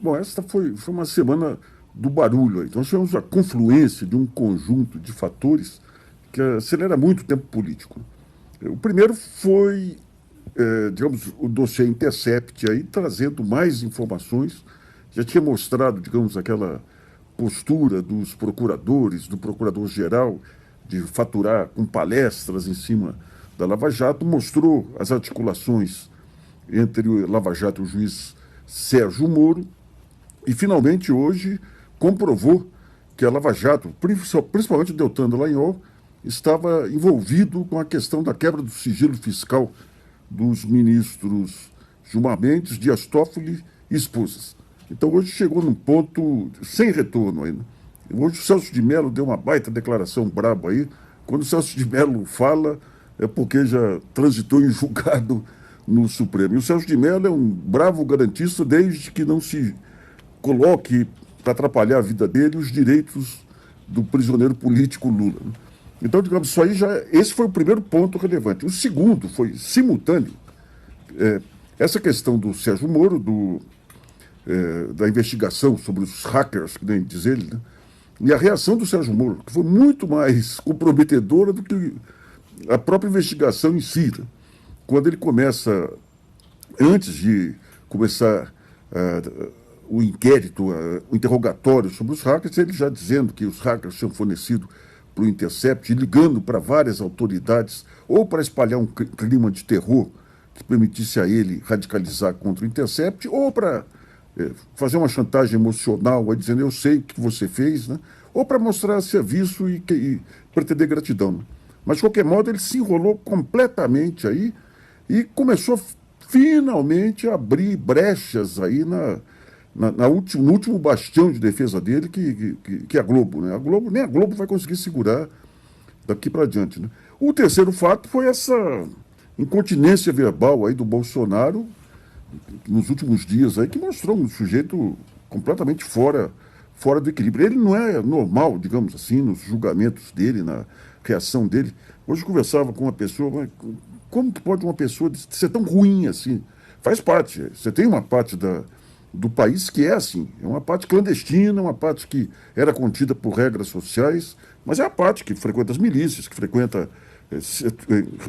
Bom, essa foi uma semana do barulho. Então, nós tivemos a confluência de um conjunto de fatores que acelera muito o tempo político. O primeiro foi, digamos, o dossiê Intercept aí, trazendo mais informações. Já tinha mostrado, digamos, aquela postura dos procuradores, do procurador-geral, de faturar com palestras em cima da Lava Jato, mostrou as articulações entre o Lava Jato e o juiz Sérgio Moro, e finalmente hoje comprovou que a Lava Jato, principalmente o Deltan Dallagnol, estava envolvido com a questão da quebra do sigilo fiscal dos ministros Gilmar Mendes, Dias Toffoli e esposas. Então hoje chegou num ponto sem retorno ainda. Hoje o Celso de Mello deu uma baita declaração braba aí. Quando o Celso de Mello fala, é porque já transitou em julgado no Supremo. E o Celso de Mello é um bravo garantista desde que não se coloque para atrapalhar a vida dele os direitos do prisioneiro político Lula. Então, digamos, isso aí esse foi o primeiro ponto relevante. O segundo foi simultâneo. Essa questão do Sérgio Moro, da investigação sobre os hackers, que nem diz ele, né? E a reação do Sérgio Moro, que foi muito mais comprometedora do que a própria investigação em si. Né? Quando ele começa, antes de começar o inquérito, o interrogatório sobre os hackers, ele já dizendo que os hackers tinham fornecido para o Intercept, ligando para várias autoridades, ou para espalhar um clima de terror que permitisse a ele radicalizar contra o Intercept, ou para fazer uma chantagem emocional, dizendo eu sei o que você fez, né? Ou para mostrar serviço e pretender gratidão. Né? Mas, de qualquer modo, ele se enrolou completamente aí e começou finalmente a abrir brechas aí no último bastião de defesa dele, que é a Globo. Né? Nem a Globo vai conseguir segurar daqui para diante. Né? O terceiro fato foi essa incontinência verbal aí do Bolsonaro nos últimos dias aí, que mostrou um sujeito completamente fora do equilíbrio. Ele não é normal, digamos assim, nos julgamentos dele, na reação dele. Hoje eu conversava com uma pessoa, mas como que pode uma pessoa ser tão ruim assim? Faz parte. Você tem uma parte do país que é assim, é uma parte clandestina, uma parte que era contida por regras sociais, mas é a parte que frequenta as milícias, que frequenta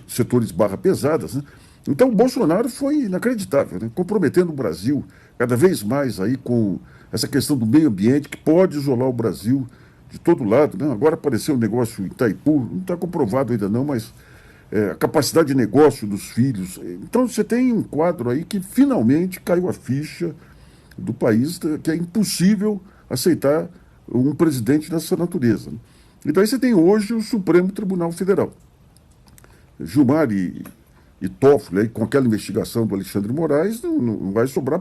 setores barra pesadas, né? Então o Bolsonaro foi inacreditável, né? Comprometendo o Brasil cada vez mais aí com essa questão do meio ambiente que pode isolar o Brasil de todo lado, né? Agora apareceu um negócio em Itaipu, não está comprovado ainda não, mas a capacidade de negócio dos filhos. Então você tem um quadro aí que finalmente caiu a ficha do país, que é impossível aceitar um presidente dessa natureza. Né? Então aí você tem hoje o Supremo Tribunal Federal. Gilmar e Toffoli, aí, com aquela investigação do Alexandre Moraes, não vai sobrar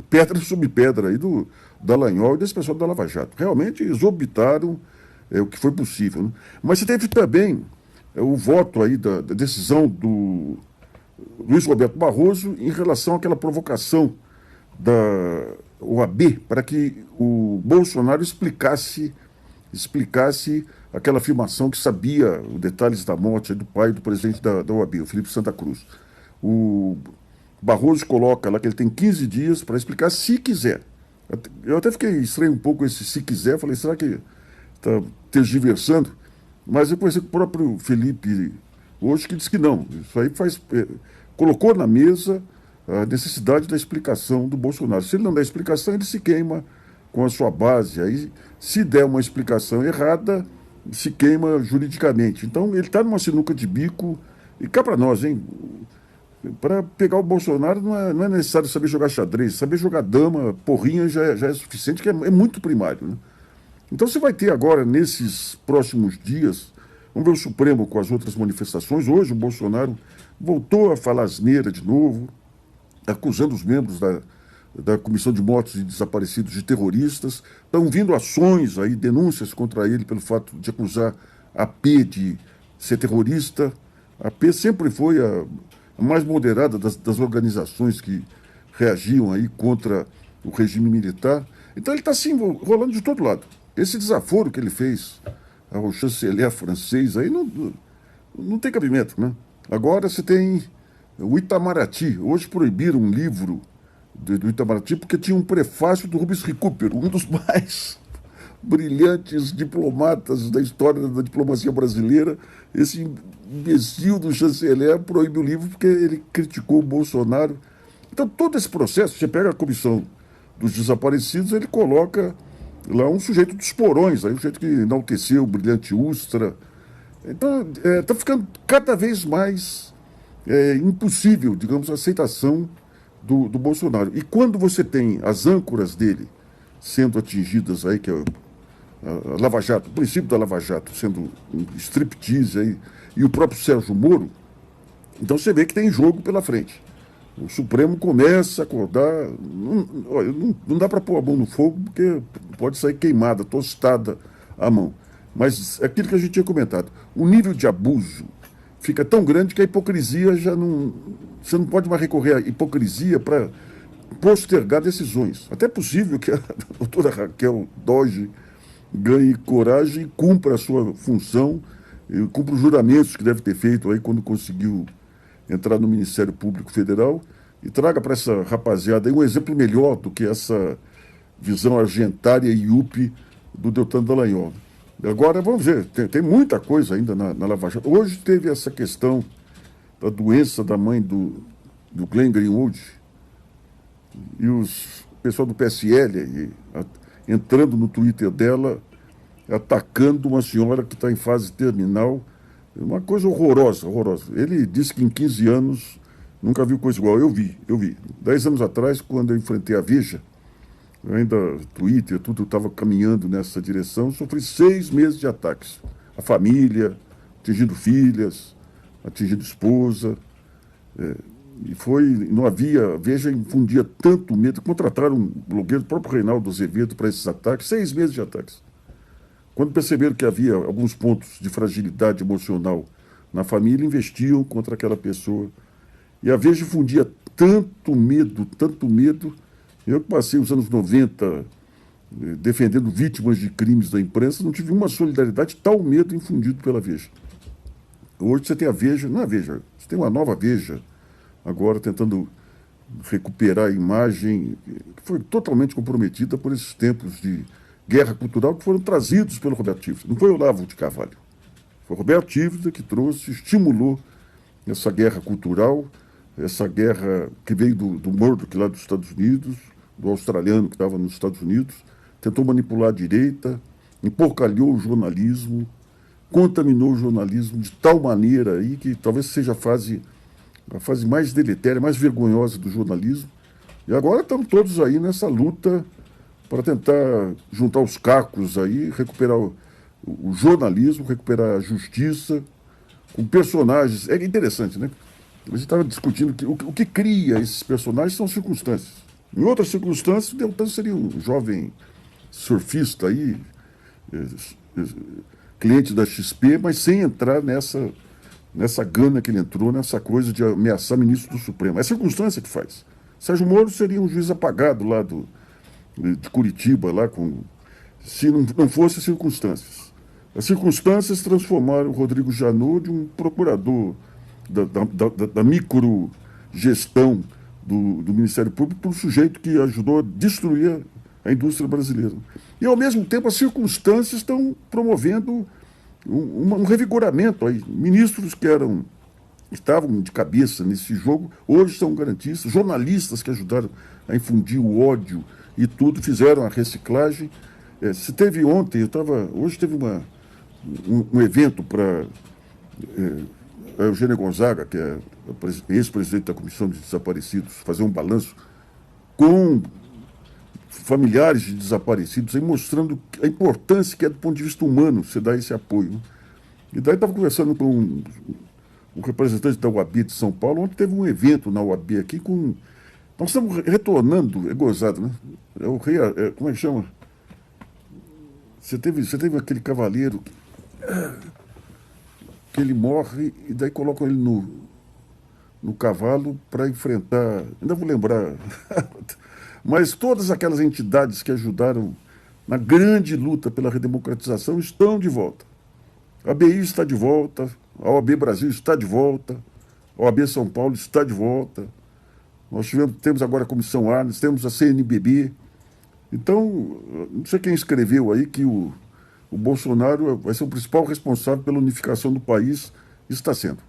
pedra sobre pedra aí do Dallagnol e desse pessoal da Lava Jato. Realmente exorbitaram o que foi possível. Né? Mas você teve também o voto aí da decisão do Luiz Roberto Barroso em relação àquela provocação da OAB para que o Bolsonaro explicasse aquela afirmação que sabia os detalhes da morte do pai do presidente da OAB, o Felipe Santa Cruz. O Barroso coloca lá que ele tem 15 dias para explicar se quiser. Eu até fiquei estranho um pouco esse se quiser, falei, será que está tergiversando? Mas depois o próprio Felipe hoje que disse que não. Isso aí colocou na mesa a necessidade da explicação do Bolsonaro. Se ele não der explicação, ele se queima com a sua base. Aí, se der uma explicação errada, se queima juridicamente. Então, ele está numa sinuca de bico. E cá para nós, hein? Para pegar o Bolsonaro não é necessário saber jogar xadrez. Saber jogar dama, porrinha, já é suficiente, que é muito primário. Né? Então, você vai ter agora, nesses próximos dias, vamos ver o Supremo com as outras manifestações. Hoje, o Bolsonaro voltou a falar asneira de novo, acusando os membros da Comissão de Mortos e Desaparecidos de terroristas. Estão vindo ações aí, denúncias contra ele pelo fato de acusar a AP de ser terrorista. A AP sempre foi a mais moderada das organizações que reagiam aí contra o regime militar. Então ele está se enrolando de todo lado. Esse desaforo que ele fez ao chanceler francês aí não tem cabimento, né? Agora você tem o Itamaraty. Hoje proibiram um livro do Itamaraty, porque tinha um prefácio do Rubens Recupero, um dos mais brilhantes diplomatas da história da diplomacia brasileira. Esse imbecil do chanceler proíbe o livro porque ele criticou o Bolsonaro. Então, todo esse processo, você pega a comissão dos desaparecidos, ele coloca lá um sujeito dos porões, aí um sujeito que enalteceu o brilhante Ustra. Então, está ficando cada vez mais impossível, digamos, a aceitação do Bolsonaro. E quando você tem as âncoras dele sendo atingidas aí, que é a Lava Jato, o princípio da Lava Jato sendo um striptease aí, e o próprio Sérgio Moro, então você vê que tem jogo pela frente. O Supremo começa a acordar. Não dá para pôr a mão no fogo, porque pode sair queimada, tostada a mão. Mas é aquilo que a gente tinha comentado. O nível de abuso fica tão grande que a hipocrisia já não. Você não pode mais recorrer à hipocrisia para postergar decisões. Até é possível que a doutora Raquel Dodge ganhe coragem e cumpra a sua função, e cumpra os juramentos que deve ter feito aí quando conseguiu entrar no Ministério Público Federal, e traga para essa rapaziada aí um exemplo melhor do que essa visão argentária e íupe do Deltan Dallagnol. Agora, vamos ver, tem muita coisa ainda na Lava Jato. Hoje teve essa questão da doença da mãe do Glenn Greenwald, e o pessoal do PSL entrando no Twitter dela, atacando uma senhora que está em fase terminal. Uma coisa horrorosa, horrorosa. Ele disse que em 15 anos nunca viu coisa igual. Eu vi. 10 anos atrás, quando eu enfrentei a Veja, ainda Twitter, tudo estava caminhando nessa direção, sofri 6 meses de ataques. A família, atingindo filhas, atingindo esposa. Não havia, a Veja infundia tanto medo, contrataram um blogueiro, o próprio Reinaldo Azevedo, para esses ataques, 6 meses de ataques. Quando perceberam que havia alguns pontos de fragilidade emocional na família, investiam contra aquela pessoa. E a Veja infundia tanto medo, eu que passei os anos 90 defendendo vítimas de crimes da imprensa, não tive uma solidariedade, tal medo infundido pela Veja. Hoje você tem a Veja, não é a Veja, você tem uma nova Veja, agora tentando recuperar a imagem que foi totalmente comprometida por esses tempos de guerra cultural que foram trazidos pelo Roberto Tivita. Não foi o Olavo de Carvalho. Foi o Roberto Tivita que trouxe, estimulou essa guerra cultural, essa guerra que veio do Murdoch lá dos Estados Unidos, do australiano que estava nos Estados Unidos, tentou manipular a direita, emporcalhou o jornalismo, contaminou o jornalismo de tal maneira aí que talvez seja a fase mais deletéria, mais vergonhosa do jornalismo. E agora estamos todos aí nessa luta para tentar juntar os cacos aí, recuperar o jornalismo, recuperar a justiça, com personagens. É interessante, né? A gente estava discutindo que o que cria esses personagens são circunstâncias. Em outras circunstâncias, o Deltan seria um jovem surfista aí, cliente da XP, mas sem entrar nessa gana que ele entrou, nessa coisa de ameaçar ministro do Supremo. É a circunstância que faz. Sérgio Moro seria um juiz apagado lá de Curitiba, lá se não fossem circunstâncias. As circunstâncias transformaram o Rodrigo Janot de um procurador da microgestão do Ministério Público para um sujeito que ajudou a destruir a indústria brasileira. E, ao mesmo tempo, as circunstâncias estão promovendo um revigoramento aí. Ministros que estavam de cabeça nesse jogo, hoje são garantistas, jornalistas que ajudaram a infundir o ódio e tudo, fizeram a reciclagem. Se teve ontem, hoje teve um evento para a Eugênia Gonzaga, que é ex-presidente da Comissão de Desaparecidos, fazer um balanço com familiares de desaparecidos, aí mostrando a importância que é do ponto de vista humano você dar esse apoio. Né? E daí estava conversando com um representante da UAB de São Paulo, ontem teve um evento na UAB aqui com... Nós estamos retornando, é gozado, né? Como é que chama? Você teve aquele cavaleiro que ele morre e daí colocam ele no cavalo para enfrentar... Ainda vou lembrar... Mas todas aquelas entidades que ajudaram na grande luta pela redemocratização estão de volta. A ABI está de volta, a OAB Brasil está de volta, a OAB São Paulo está de volta. temos agora a Comissão Arnes, temos a CNBB. Então, não sei quem escreveu aí que o Bolsonaro vai ser o principal responsável pela unificação do país, e está sendo.